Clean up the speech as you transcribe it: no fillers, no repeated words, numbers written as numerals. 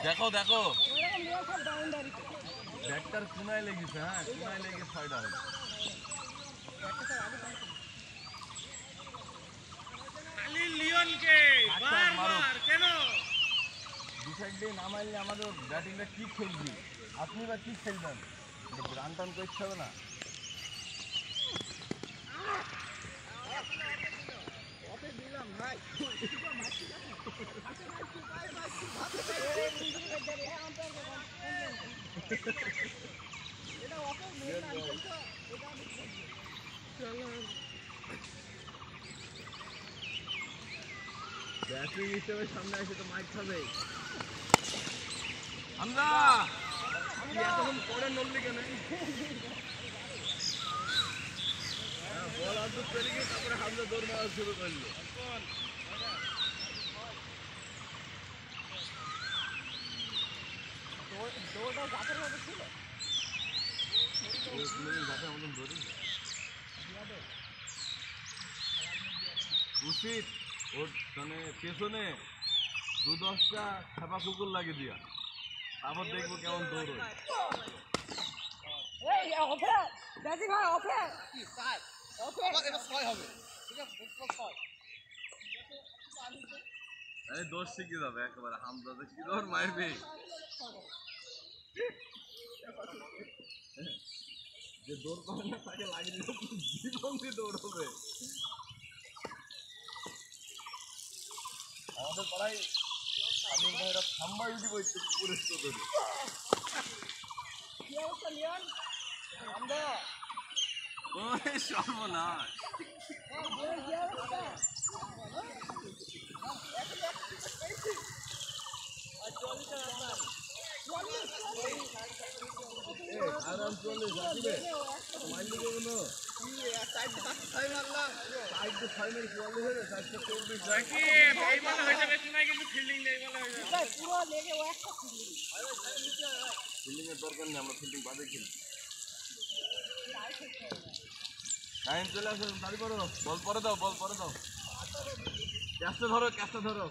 দেখো দেখো ব্যাটটার কোনায় লেগেছে। হ্যাঁ, কোনায় লেগে ছয়টা হয়েছে। দু সাইড দিয়ে নামাইলে আমাদের ব্যাটিংটা কি খেলবি, আপনি বা কি খেলবেন? রান টান করতে হবে না। ব্যাটিং হিসেবে সামনে এসে তো মাইক খাবে। হামজা এতক্ষণ পরে নড়লি কেন? বল আদর পেরে গিয়ে তারপরে হামজা দৌড় মারা শুরু করলো। উচিত ওর মানে পেছনে 2-10টা ছাপা কুকুর লাগিয়ে দিয়া, তারপর দেখবো কেমন দৌড় হয়। দোষ শিখে যাবে একেবারে। হামজা কি দৌড় মারবে, যে দৌড় পাবে না তাকে লাগিয়ে দিলে জীবন দিয়ে দৌড় হবে। আমাদের পাড়ায় আমি ভাইরা থাম্বা ইউটি করছে পুকুরের স্রোতে। ওই সর্বনাশ। আরাম চলে যাবে মাইন্ড করবো না। ফিল্ডিং এর দরকার নেই, আমরা ফিল্ডিং বাদে খেলি। টাইম চলে আসে, দাঁড়ি করো। বল পরে দাও, বল পরে দাও। ক্যাচটা ধরো, ক্যাচটা ধরো।